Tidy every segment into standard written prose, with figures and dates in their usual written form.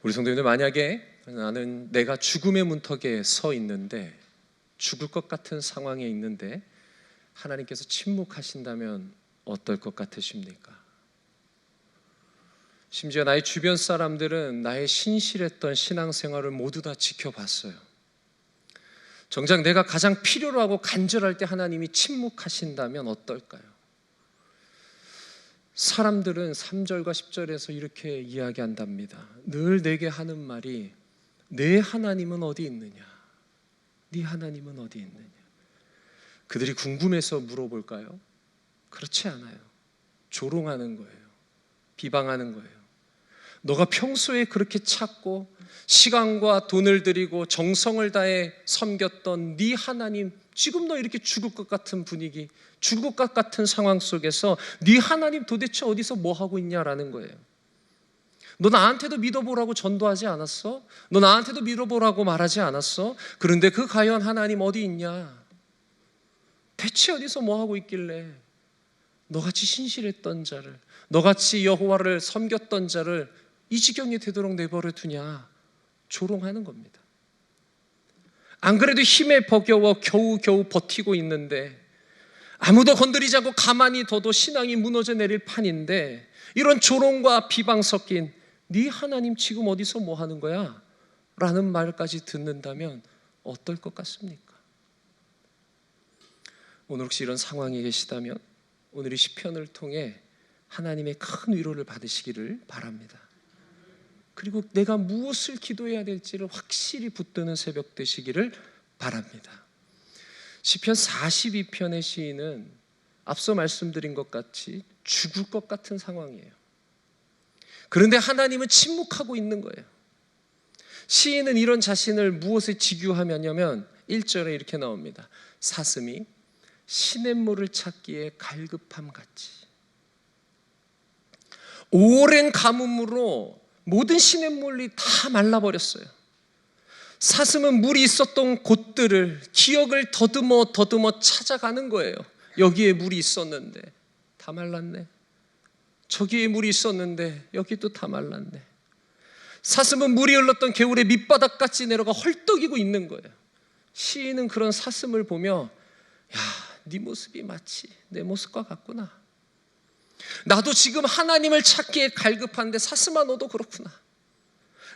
우리 성도님들, 만약에 나는 내가 죽음의 문턱에 서 있는데, 죽을 것 같은 상황에 있는데 하나님께서 침묵하신다면 어떨 것 같으십니까? 심지어 나의 주변 사람들은 나의 신실했던 신앙생활을 모두 다 지켜봤어요. 정작 내가 가장 필요로 하고 간절할 때 하나님이 침묵하신다면 어떨까요? 사람들은 3절과 10절에서 이렇게 이야기한답니다. 늘 내게 하는 말이 내 하나님은 어디 있느냐? 네 하나님은 어디 있느냐? 그들이 궁금해서 물어볼까요? 그렇지 않아요. 조롱하는 거예요. 비방하는 거예요. 너가 평소에 그렇게 찾고 시간과 돈을 들이고 정성을 다해 섬겼던 네 하나님, 지금 너 이렇게 죽을 것 같은 분위기, 죽을 것 같은 상황 속에서 네 하나님 도대체 어디서 뭐 하고 있냐라는 거예요. 너 나한테도 믿어보라고 전도하지 않았어? 너 나한테도 믿어보라고 말하지 않았어? 그런데 그 과연 하나님 어디 있냐? 대체 어디서 뭐 하고 있길래 너같이 신실했던 자를, 너같이 여호와를 섬겼던 자를 이 지경이 되도록 내버려 두냐? 조롱하는 겁니다. 안 그래도 힘에 버겨워 겨우 버티고 있는데, 아무도 건드리지 않고 가만히 둬도 신앙이 무너져 내릴 판인데, 이런 조롱과 비방 섞인 네 하나님 지금 어디서 뭐 하는 거야? 라는 말까지 듣는다면 어떨 것 같습니까? 오늘 혹시 이런 상황에 계시다면 오늘 이 시편을 통해 하나님의 큰 위로를 받으시기를 바랍니다. 그리고 내가 무엇을 기도해야 될지를 확실히 붙드는 새벽 되시기를 바랍니다. 시편 42편의 시인은 앞서 말씀드린 것 같이 죽을 것 같은 상황이에요. 그런데 하나님은 침묵하고 있는 거예요. 시인은 이런 자신을 무엇에 직유하냐면 1절에 이렇게 나옵니다. 사슴이 시냇물을 찾기에 갈급함 같이. 오랜 가뭄으로 모든 시냇물이 다 말라버렸어요. 사슴은 물이 있었던 곳들을, 기억을 더듬어 찾아가는 거예요. 여기에 물이 있었는데 다 말랐네. 저기에 물이 있었는데 여기도 다 말랐네. 사슴은 물이 흘렀던 개울의 밑바닥까지 내려가 헐떡이고 있는 거예요. 시인은 그런 사슴을 보며, 야, 네 모습이 마치 내 모습과 같구나. 나도 지금 하나님을 찾기에 갈급한데 사슴아 너도 그렇구나.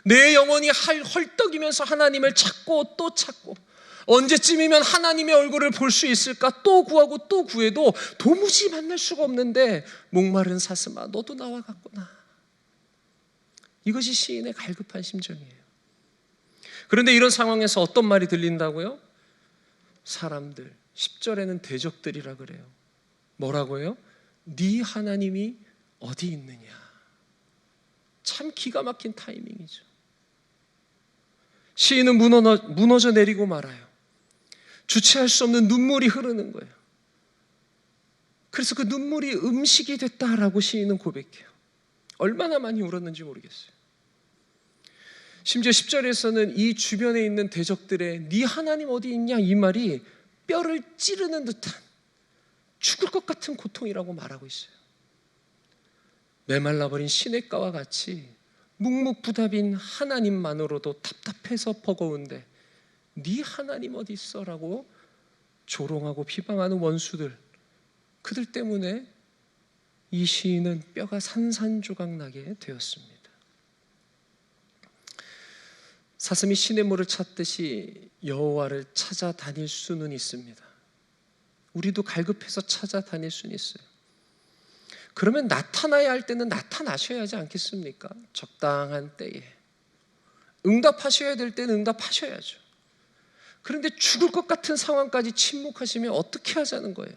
내 영혼이 헐떡이면서 하나님을 찾고 또 찾고, 언제쯤이면 하나님의 얼굴을 볼 수 있을까? 또 구하고 또 구해도 도무지 만날 수가 없는데, 목마른 사슴아 너도 나와 같구나. 이것이 시인의 갈급한 심정이에요. 그런데 이런 상황에서 어떤 말이 들린다고요? 사람들, 10절에는 대적들이라 그래요. 뭐라고요? 네 하나님이 어디 있느냐. 참 기가 막힌 타이밍이죠. 시인은 무너져 내리고 말아요. 주체할 수 없는 눈물이 흐르는 거예요. 그래서 그 눈물이 음식이 됐다라고 시인은 고백해요. 얼마나 많이 울었는지 모르겠어요. 심지어 10절에서는 이 주변에 있는 대적들의 네 하나님 어디 있냐 이 말이 뼈를 찌르는 듯한 죽을 것 같은 고통이라고 말하고 있어요. 메말라버린 시냇가와 같이 묵묵부답인 하나님만으로도 답답해서 버거운데 네 하나님 어디 있어? 라고 조롱하고 비방하는 원수들, 그들 때문에 이 시인은 뼈가 산산조각 나게 되었습니다. 사슴이 시냇물을 찾듯이 여호와를 찾아다닐 수는 있습니다. 우리도 갈급해서 찾아다닐 수는 있어요. 그러면 나타나야 할 때는 나타나셔야 하지 않겠습니까? 적당한 때에 응답하셔야 될 때는 응답하셔야죠. 그런데 죽을 것 같은 상황까지 침묵하시면 어떻게 하자는 거예요?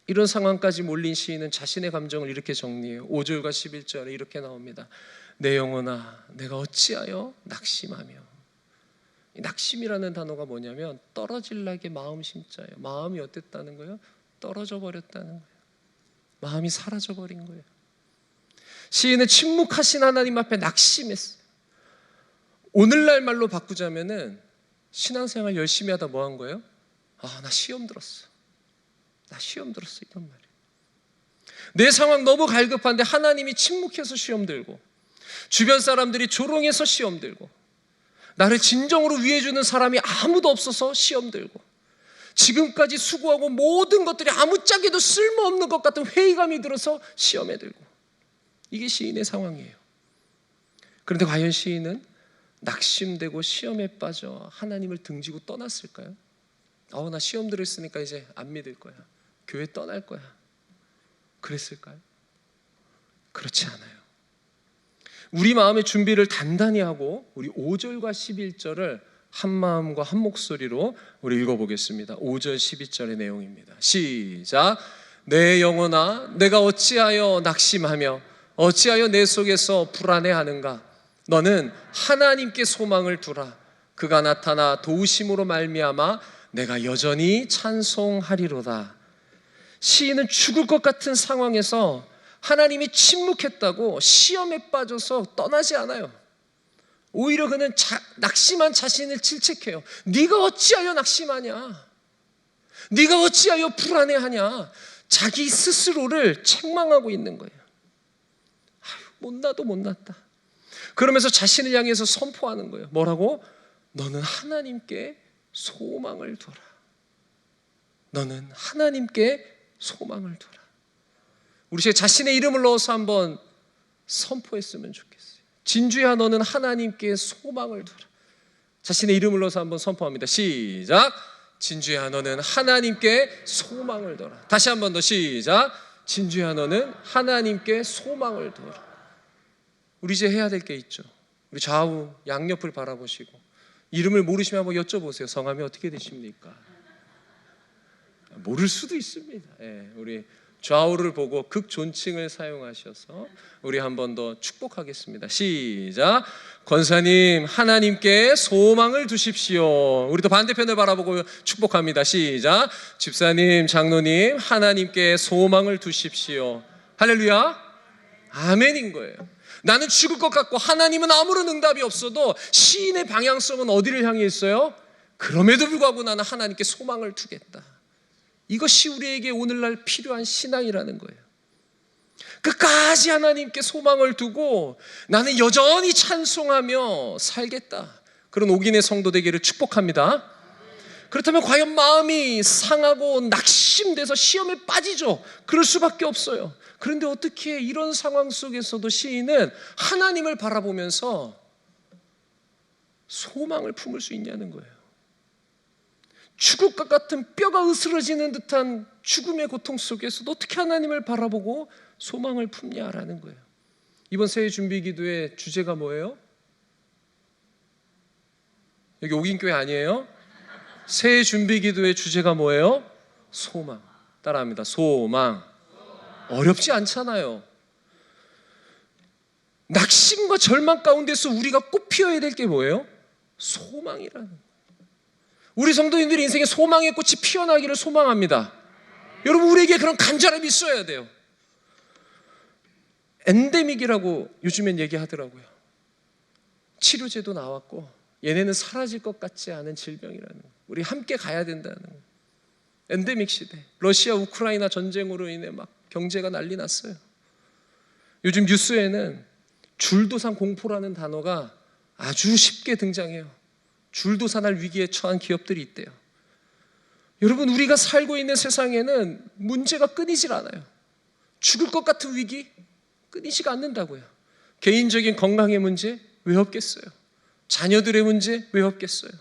이런 상황까지 몰린 시인은 자신의 감정을 이렇게 정리해요. 5절과 11절에 이렇게 나옵니다. 내 영혼아 내가 어찌하여 낙심하며. 이 낙심이라는 단어가 뭐냐면 떨어질락의 마음 심자예요. 마음이 어땠다는 거예요? 떨어져 버렸다는 거예요. 마음이 사라져 버린 거예요. 시인은 침묵하신 하나님 앞에 낙심했어요. 오늘날 말로 바꾸자면은 신앙생활 열심히 하다 뭐 한 거예요? 나 시험 들었어. 나 시험 들었어. 이런 말이에요. 내 상황 너무 갈급한데 하나님이 침묵해서 시험 들고, 주변 사람들이 조롱해서 시험 들고, 나를 진정으로 위해주는 사람이 아무도 없어서 시험 들고, 지금까지 수고하고 모든 것들이 아무짝에도 쓸모없는 것 같은 회의감이 들어서 시험에 들고, 이게 시인의 상황이에요. 그런데 과연 시인은 낙심되고 시험에 빠져 하나님을 등지고 떠났을까요? 나 시험 들었으니까 이제 안 믿을 거야, 교회 떠날 거야, 그랬을까요? 그렇지 않아요. 우리 마음의 준비를 단단히 하고 우리 5절과 11절을 한 마음과 한 목소리로 우리 읽어보겠습니다. 5절 12절의 내용입니다. 시작. 내 영혼아, 내가 어찌하여 낙심하며 어찌하여 내 속에서 불안해하는가? 너는 하나님께 소망을 두라. 그가 나타나 도우심으로 말미암아 내가 여전히 찬송하리로다. 시인은 죽을 것 같은 상황에서 하나님이 침묵했다고 시험에 빠져서 떠나지 않아요. 오히려 그는 낙심한 자신을 질책해요. 네가 어찌하여 낙심하냐? 네가 어찌하여 불안해하냐? 자기 스스로를 책망하고 있는 거예요. 못나도 못났다. 그러면서 자신을 향해서 선포하는 거예요. 뭐라고? 너는 하나님께 소망을 두라. 너는 하나님께 소망을 두라. 우리 자신의 이름을 넣어서 한번 선포했으면 좋겠어요. 진주야, 너는 하나님께 소망을 두라. 자신의 이름을 넣어서 한번 선포합니다. 시작. 진주야, 너는 하나님께 소망을 두라. 다시 한번 더 시작. 진주야, 너는 하나님께 소망을 두라. 우리 이제 해야 될 게 있죠. 우리 좌우 양옆을 바라보시고 이름을 모르시면 한번 여쭤보세요. 성함이 어떻게 되십니까? 모를 수도 있습니다. 우리 좌우를 보고 극존칭을 사용하셔서 우리 한 번 더 축복하겠습니다. 시작. 권사님, 하나님께 소망을 두십시오. 우리 또 반대편을 바라보고 축복합니다. 시작. 집사님, 장로님, 하나님께 소망을 두십시오. 할렐루야. 아멘인 거예요. 나는 죽을 것 같고 하나님은 아무런 응답이 없어도 시인의 방향성은 어디를 향해 있어요? 그럼에도 불구하고 나는 하나님께 소망을 두겠다. 이것이 우리에게 오늘날 필요한 신앙이라는 거예요. 끝까지 하나님께 소망을 두고 나는 여전히 찬송하며 살겠다. 그런 옥인의 성도 되기를 축복합니다. 그렇다면 과연 마음이 상하고 낙심돼서 시험에 빠지죠. 그럴 수밖에 없어요. 그런데 어떻게 이런 상황 속에서도 시인은 하나님을 바라보면서 소망을 품을 수 있냐는 거예요. 죽을 것 같은 뼈가 으스러지는 듯한 죽음의 고통 속에서도 어떻게 하나님을 바라보고 소망을 품냐라는 거예요. 이번 새해 준비 기도의 주제가 뭐예요? 여기 옥인교회 아니에요? 새해 준비 기도의 주제가 뭐예요? 소망. 따라합니다. 소망. 어렵지 않잖아요. 낙심과 절망 가운데서 우리가 꼭 피워야 될 게 뭐예요? 소망이라는 거예요. 우리 성도님들이 인생에 소망의 꽃이 피어나기를 소망합니다. 여러분, 우리에게 그런 간절함이 있어야 돼요. 엔데믹이라고 요즘엔 얘기하더라고요. 치료제도 나왔고 얘네는 사라질 것 같지 않은 질병이라는 거예요. 우리 함께 가야 된다는 거예요. 엔데믹 시대. 러시아 우크라이나 전쟁으로 인해 막 경제가 난리 났어요. 요즘 뉴스에는 줄도산 공포라는 단어가 아주 쉽게 등장해요. 줄도산할 위기에 처한 기업들이 있대요. 여러분, 우리가 살고 있는 세상에는 문제가 끊이질 않아요. 죽을 것 같은 위기 끊이지가 않는다고요. 개인적인 건강의 문제 왜 없겠어요? 자녀들의 문제 왜 없겠어요?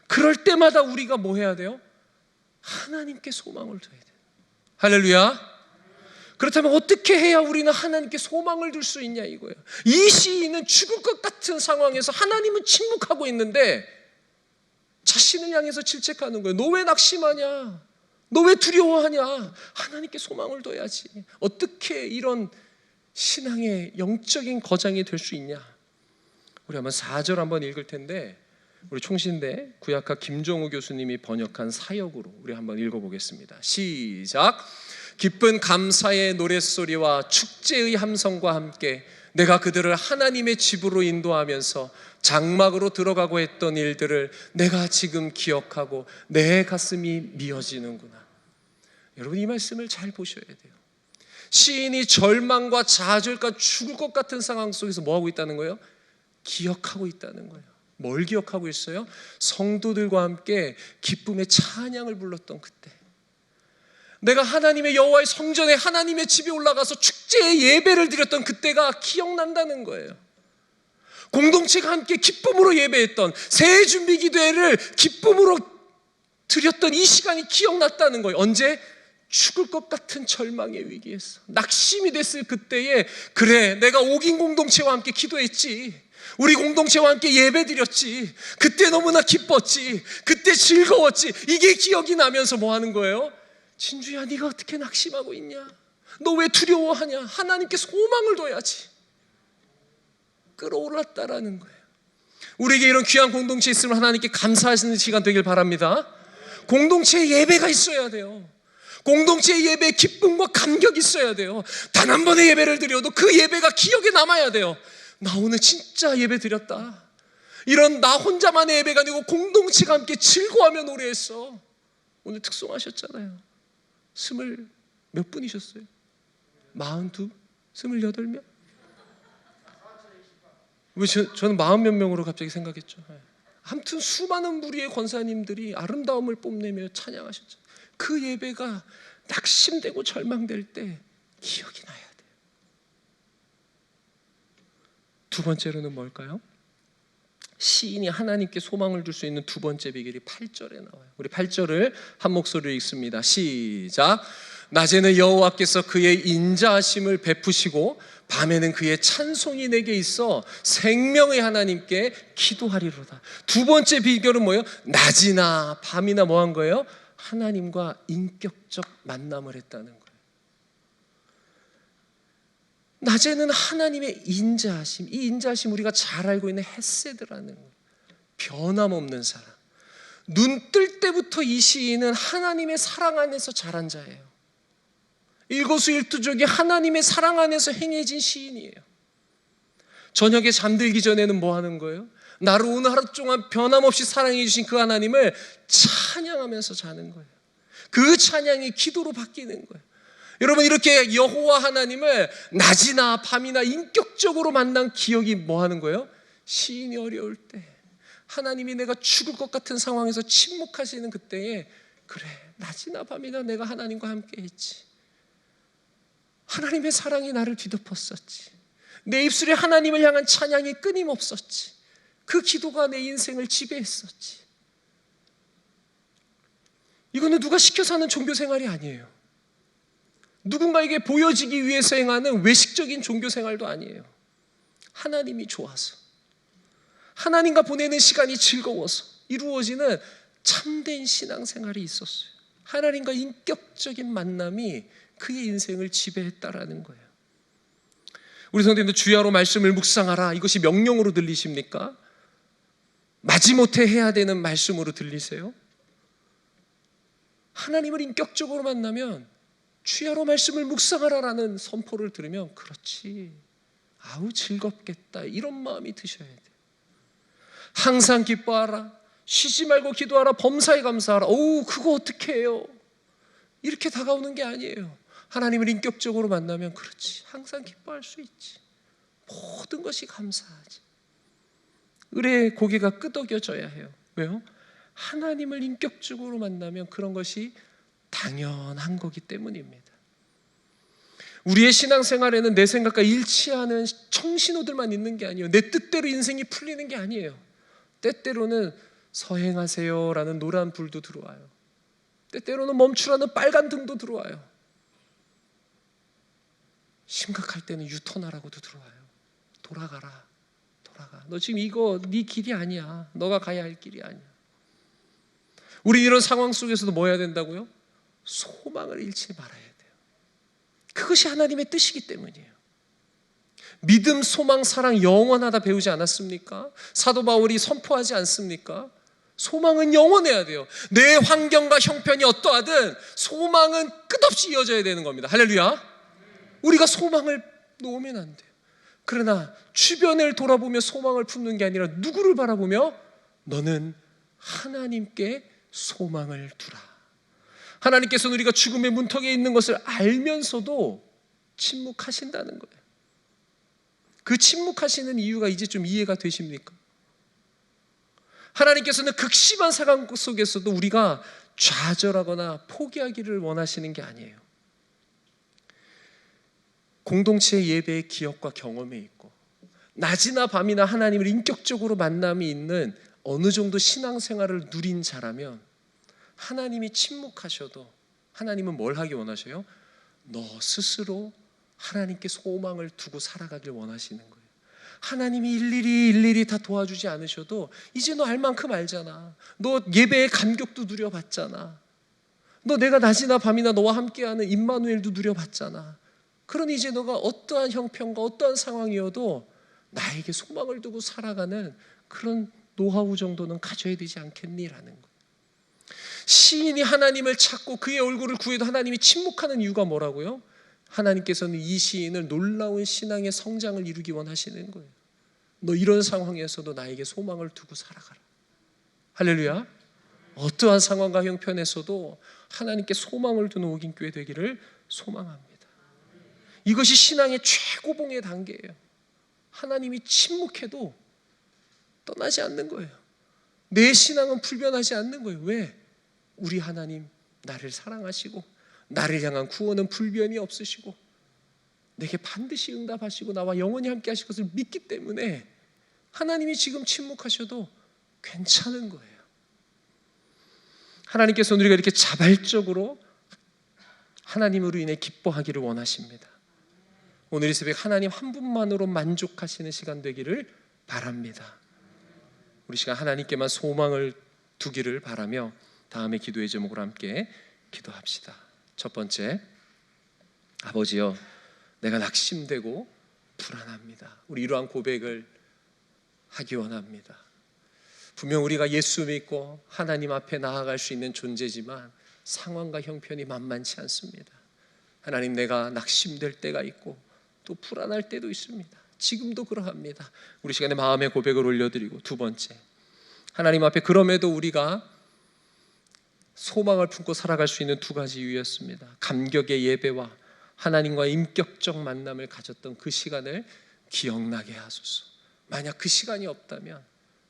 그럴 때마다 우리가 뭐 해야 돼요? 하나님께 소망을 둬야 돼요. 할렐루야. 그렇다면 어떻게 해야 우리는 하나님께 소망을 둘 수 있냐 이거예요. 이 시인은 죽을 것 같은 상황에서 하나님은 침묵하고 있는데 자신을 향해서 질책하는 거예요. 너 왜 낙심하냐? 너 왜 두려워하냐? 하나님께 소망을 둬야지. 어떻게 이런 신앙의 영적인 거장이 될 수 있냐? 우리 한번 4절 한번 읽을 텐데 우리 총신대 구약학 김종우 교수님이 번역한 사역으로 우리 한번 읽어보겠습니다. 시작. 기쁜 감사의 노랫소리와 축제의 함성과 함께 내가 그들을 하나님의 집으로 인도하면서 장막으로 들어가고 했던 일들을 내가 지금 기억하고 내 가슴이 미어지는구나. 여러분, 이 말씀을 잘 보셔야 돼요. 시인이 절망과 좌절과 죽을 것 같은 상황 속에서 뭐하고 있다는 거예요? 기억하고 있다는 거예요. 뭘 기억하고 있어요? 성도들과 함께 기쁨의 찬양을 불렀던 그때, 내가 하나님의 여호와의 성전에 하나님의 집에 올라가서 축제의 예배를 드렸던 그때가 기억난다는 거예요. 공동체가 함께 기쁨으로 예배했던 새해 준비 기도회를 기쁨으로 드렸던 이 시간이 기억났다는 거예요. 언제? 죽을 것 같은 절망의 위기에서, 낙심이 됐을 그때에, 그래, 내가 옥인 공동체와 함께 기도했지, 우리 공동체와 함께 예배 드렸지, 그때 너무나 기뻤지, 그때 즐거웠지, 이게 기억이 나면서 뭐 하는 거예요? 진주야, 네가 어떻게 낙심하고 있냐? 너 왜 두려워하냐? 하나님께 소망을 둬야지. 끌어올랐다라는 거예요. 우리에게 이런 귀한 공동체 있으면 하나님께 감사하시는 시간 되길 바랍니다. 공동체에 예배가 있어야 돼요. 공동체의 예배에 기쁨과 감격이 있어야 돼요. 단 한 번의 예배를 드려도 그 예배가 기억에 남아야 돼요. 나 오늘 진짜 예배 드렸다. 이런 나 혼자만의 예배가 아니고 공동체가 함께 즐거워하며 노래했어. 오늘 특송하셨잖아요. 몇 분이셨어요? 42? 28명? 왜 저는 40몇 명으로 갑자기 생각했죠. 아무튼 수많은 무리의 권사님들이 아름다움을 뽐내며 찬양하셨죠. 그 예배가 낙심되고 절망될 때 기억이 나야 돼요. 두 번째로는 뭘까요? 시인이 하나님께 소망을 둘 수 있는 두 번째 비결이 8절에 나와요. 우리 8절을 한 목소리로 읽습니다. 시작. 낮에는 여호와께서 그의 인자하심을 베푸시고 밤에는 그의 찬송이 내게 있어 생명의 하나님께 기도하리로다. 두 번째 비결은 뭐예요? 낮이나 밤이나 뭐 한 거예요? 하나님과 인격적 만남을 했다는 거예요. 낮에는 하나님의 인자하심, 이 인자하심 우리가 잘 알고 있는 헤세드라는 거예요. 변함없는 사랑. 눈 뜰 때부터 이 시인은 하나님의 사랑 안에서 자란 자예요. 일거수일투족이 하나님의 사랑 안에서 행해진 시인이에요. 저녁에 잠들기 전에는 뭐 하는 거예요? 나를 오늘 하루 동안 변함없이 사랑해 주신 그 하나님을 찬양하면서 자는 거예요. 그 찬양이 기도로 바뀌는 거예요. 여러분, 이렇게 여호와 하나님을 낮이나 밤이나 인격적으로 만난 기억이 뭐 하는 거예요? 시인이 어려울 때, 하나님이 내가 죽을 것 같은 상황에서 침묵하시는 그때에, 그래, 낮이나 밤이나 내가 하나님과 함께 했지. 하나님의 사랑이 나를 뒤덮었었지. 내 입술에 하나님을 향한 찬양이 끊임없었지. 그 기도가 내 인생을 지배했었지. 이거는 누가 시켜서 하는 종교 생활이 아니에요. 누군가에게 보여지기 위해서 행하는 외식적인 종교 생활도 아니에요. 하나님이 좋아서, 하나님과 보내는 시간이 즐거워서 이루어지는 참된 신앙생활이 있었어요. 하나님과 인격적인 만남이 그의 인생을 지배했다라는 거예요. 우리 성도님들, 주야로 말씀을 묵상하라, 이것이 명령으로 들리십니까? 마지못해 해야 되는 말씀으로 들리세요? 하나님을 인격적으로 만나면 주야로 말씀을 묵상하라라는 선포를 들으면, 그렇지, 아우 즐겁겠다, 이런 마음이 드셔야 돼요. 항상 기뻐하라, 쉬지 말고 기도하라, 범사에 감사하라. 어우, 그거 어떻게 해요? 이렇게 다가오는 게 아니에요. 하나님을 인격적으로 만나면, 그렇지, 항상 기뻐할 수 있지, 모든 것이 감사하지. 의뢰의 고개가 끄덕여져야 해요. 왜요? 하나님을 인격적으로 만나면 그런 것이 당연한 거기 때문입니다. 우리의 신앙생활에는 내 생각과 일치하는 청신호들만 있는 게 아니에요. 내 뜻대로 인생이 풀리는 게 아니에요. 때때로는 서행하세요 라는 노란 불도 들어와요. 때때로는 멈추라는 빨간 등도 들어와요. 심각할 때는 유턴하라고도 들어와요. 돌아가라, 돌아가. 너 지금 이거 네 길이 아니야. 너가 가야 할 길이 아니야. 우리 이런 상황 속에서도 뭐 해야 된다고요? 소망을 잃지 말아야 돼요. 그것이 하나님의 뜻이기 때문이에요. 믿음, 소망, 사랑 영원하다 배우지 않았습니까? 사도 바울이 선포하지 않습니까? 소망은 영원해야 돼요. 내 환경과 형편이 어떠하든 소망은 끝없이 이어져야 되는 겁니다. 할렐루야. 우리가 소망을 놓으면 안 돼요. 그러나 주변을 돌아보며 소망을 품는 게 아니라 누구를 바라보며? 너는 하나님께 소망을 두라. 하나님께서는 우리가 죽음의 문턱에 있는 것을 알면서도 침묵하신다는 거예요. 그 침묵하시는 이유가 이제 좀 이해가 되십니까? 하나님께서는 극심한 상황 속에서도 우리가 좌절하거나 포기하기를 원하시는 게 아니에요. 공동체 예배의 기억과 경험이 있고 낮이나 밤이나 하나님을 인격적으로 만남이 있는 어느 정도 신앙생활을 누린 자라면 하나님이 침묵하셔도 하나님은 뭘 하기 원하셔요? 너 스스로 하나님께 소망을 두고 살아가길 원하시는 거예요. 하나님이 일일이 다 도와주지 않으셔도 이제 너 알 만큼 알잖아. 너 예배의 감격도 누려봤잖아. 너 내가 낮이나 밤이나 너와 함께하는 임마누엘도 누려봤잖아. 그러니 이제 너가 어떠한 형편과 어떠한 상황이어도 나에게 소망을 두고 살아가는 그런 노하우 정도는 가져야 되지 않겠니라는 거예요. 시인이 하나님을 찾고 그의 얼굴을 구해도 하나님이 침묵하는 이유가 뭐라고요? 하나님께서는 이 시인을 놀라운 신앙의 성장을 이루기 원하시는 거예요. 너 이런 상황에서도 나에게 소망을 두고 살아가라. 할렐루야. 어떠한 상황과 형편에서도 하나님께 소망을 두는 옥인교회 되기를 소망합니다. 이것이 신앙의 최고봉의 단계예요. 하나님이 침묵해도 떠나지 않는 거예요. 내 신앙은 불변하지 않는 거예요. 왜? 우리 하나님 나를 사랑하시고 나를 향한 구원은 불변이 없으시고 내게 반드시 응답하시고 나와 영원히 함께 하실 것을 믿기 때문에 하나님이 지금 침묵하셔도 괜찮은 거예요. 하나님께서 우리가 이렇게 자발적으로 하나님으로 인해 기뻐하기를 원하십니다. 오늘 이 새벽 하나님 한 분만으로 만족하시는 시간 되기를 바랍니다. 우리 시간 하나님께만 소망을 두기를 바라며 다음에 기도의 제목으로 함께 기도합시다. 첫 번째, 아버지여, 내가 낙심되고 불안합니다. 우리 이러한 고백을 하기 원합니다. 분명 우리가 예수 믿고 하나님 앞에 나아갈 수 있는 존재지만 상황과 형편이 만만치 않습니다. 하나님, 내가 낙심될 때가 있고 또 불안할 때도 있습니다. 지금도 그러합니다. 우리 시간에 마음의 고백을 올려드리고, 두 번째, 하나님 앞에 그럼에도 우리가 소망을 품고 살아갈 수 있는 두 가지 이유였습니다. 감격의 예배와 하나님과의 인격적 만남을 가졌던 그 시간을 기억나게 하소서. 만약 그 시간이 없다면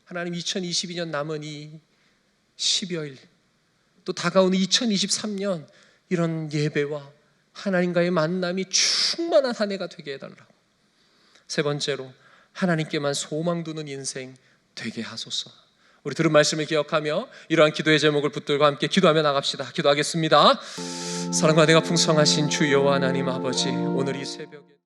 하나님 2022년 남은 이 12월 또 다가오는 2023년 이런 예배와 하나님과의 만남이 충만한 한 해가 되게 해달라고. 세 번째로, 하나님께만 소망 두는 인생 되게 하소서. 우리 들은 말씀을 기억하며 이러한 기도의 제목을 붙들고 함께 기도하며 나갑시다. 기도하겠습니다. 사랑과 내가 풍성하신 주 여호와 하나님 아버지, 오늘 이 새벽에